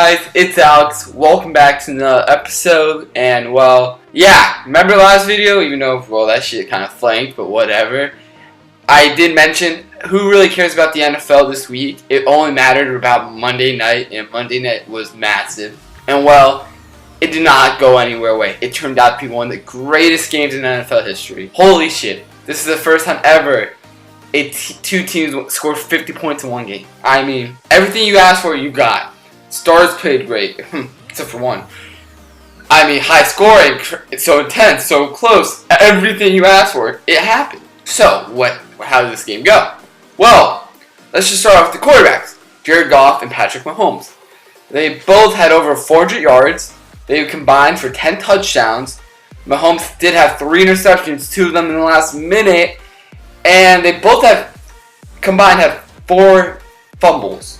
Guys, it's Alex. Welcome back to another episode. And well, yeah, remember last video? Even though, well, that shit kind of flanked, but whatever. I did mention who really cares about the NFL this week. It only mattered about Monday night, and Monday night was massive. And well, it did not go anywhere away. It turned out to be one of the greatest games in NFL history. Holy shit! This is the first time ever two teams scored 50 points in one game. I mean, everything you asked for, you got. Stars played great, except for one. I mean, high scoring, it's so intense, so close. Everything you asked for, it happened. So, how did this game go? Well, let's just start off with the quarterbacks, Jared Goff and Patrick Mahomes. They both had over 400 yards. They combined for 10 touchdowns. Mahomes did have 3 interceptions, 2 of them in the last minute. And they both combined have 4 fumbles.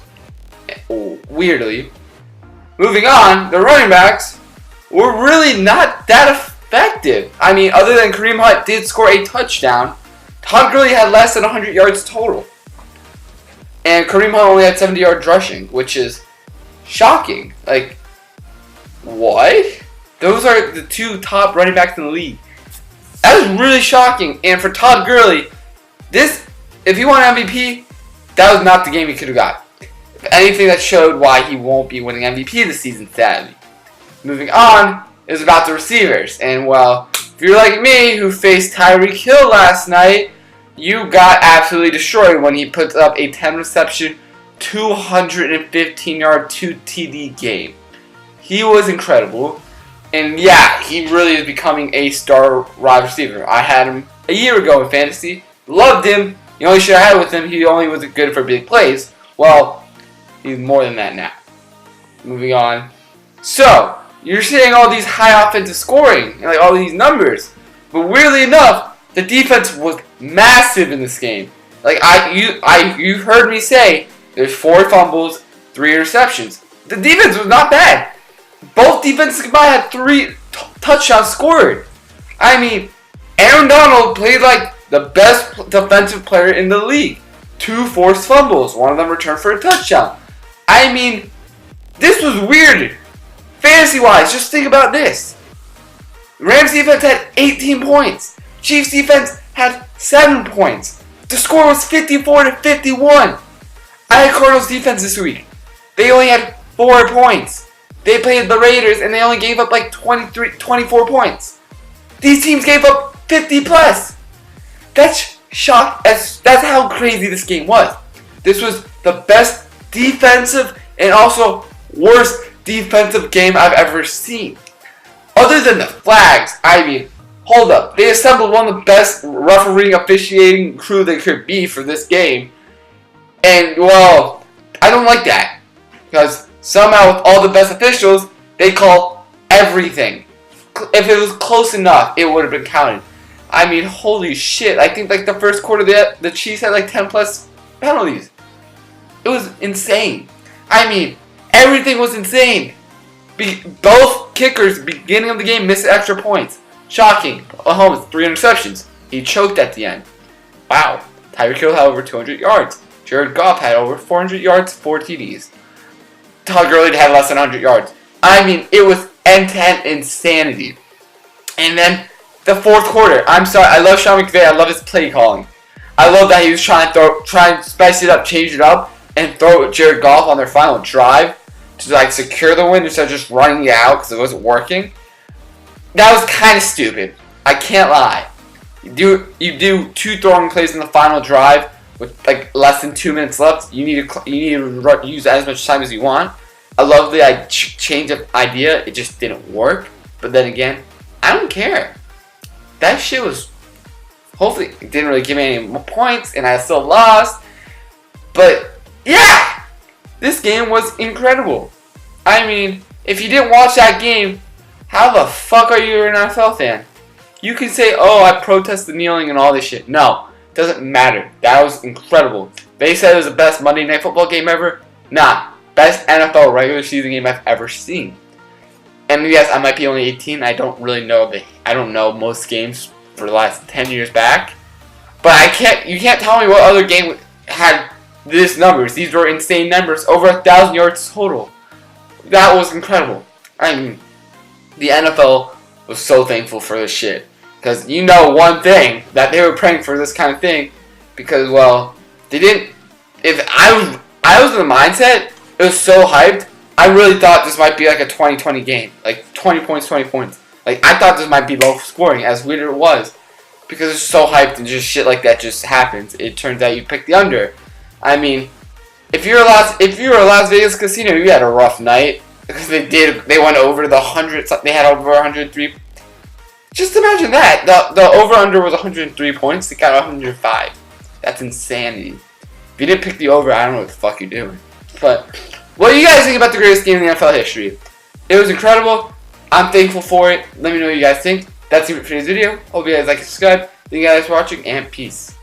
Weirdly. Moving on, the running backs were really not that effective. I mean, other than Kareem Hunt did score a touchdown, Todd Gurley had less than 100 yards total. And Kareem Hunt only had 70 yards rushing, which is shocking. Like, what? Those are the 2 top running backs in the league. That was really shocking. And for Todd Gurley, if he won MVP, that was not the game he could have got. If anything, that showed why he won't be winning MVP this season, sadly. Moving on is about the receivers. And well, if you're like me, who faced Tyreek Hill last night, you got absolutely destroyed when he put up a 10 reception, 215 yard, 2 TD game. He was incredible. And yeah, he really is becoming a star wide receiver. I had him a year ago in fantasy. Loved him. The only shit I had with him, he only was good for big plays. Well, he's more than that now. Moving on. So, you're seeing all these high offensive scoring, like all these numbers. But weirdly enough, the defense was massive in this game. Like you heard me say, there's 4 fumbles, 3 interceptions. The defense was not bad. Both defenses combined had 3 touchdowns scored. I mean, Aaron Donald played like the best defensive player in the league. 2 forced fumbles, one of them returned for a touchdown. I mean, this was weird. Fantasy-wise, just think about this. Rams defense had 18 points. Chiefs defense had 7 points. The score was 54-51. I had Cardinals defense this week. They only had 4 points. They played the Raiders and they only gave up like 24 points. These teams gave up 50 plus. That's how crazy this game was. This was the best defensive and also worst defensive game I've ever seen. Other than the flags, I mean, hold up. They assembled one of the best refereeing officiating crew they could be for this game. And, well, I don't like that. Because somehow with all the best officials, they call everything. If it was close enough, it would have been counted. I mean, holy shit. I think like the first quarter, the Chiefs had like 10 plus penalties. It was insane. I mean, everything was insane. Both kickers, beginning of the game, missed extra points. Shocking. Mahomes, 3 interceptions. He choked at the end. Wow. Tyreek Hill had over 200 yards. Jared Goff had over 400 yards, 4 TDs. Todd Gurley had less than 100 yards. I mean, it was end-to-end insanity. And then the fourth quarter. I'm sorry. I love Sean McVay. I love his play calling. I love that he was trying to spice it up, change it up, and throw Jared Goff on their final drive to like secure the win instead of just running it out because it wasn't working. That was kind of stupid. I can't lie. You do 2 throwing plays in the final drive with like less than 2 minutes left. You need to use as much time as you want. I love the change of idea. It just didn't work. But then again, I don't care. That shit was. Hopefully, it didn't really give me any more points, and I still lost. But yeah, this game was incredible. I mean, if you didn't watch that game, how the fuck are you an NFL fan? You can say, "Oh, I protest the kneeling and all this shit." No, it doesn't matter. That was incredible. They said it was the best Monday Night Football game ever. Nah, best NFL regular season game I've ever seen. And yes, I might be only 18. I don't really know I don't know most games for the last 10 years back. But you can't tell me what other game had this numbers. These were insane numbers. Over 1,000 yards total. that was incredible. I mean, the NFL was so thankful for this shit. Because you know one thing, that they were praying for this kind of thing. Because, well, they didn't... If I was in the mindset, it was so hyped, I really thought this might be like a 20-20 game. Like, 20 points, 20 points. Like, I thought this might be low scoring, as weird as it was. Because it's so hyped and just shit like that just happens. It turns out you picked the under. I mean, if you're a Las Vegas casino, you had a rough night. Because they went over the 100, they had over 103. Just imagine that. The over-under was 103 points, they got 105. That's insanity. If you didn't pick the over, I don't know what the fuck you're doing. But, what do you guys think about the greatest game in the NFL history? It was incredible. I'm thankful for it. Let me know what you guys think. That's it for today's video. Hope you guys like and subscribe. Thank you guys for watching, and peace.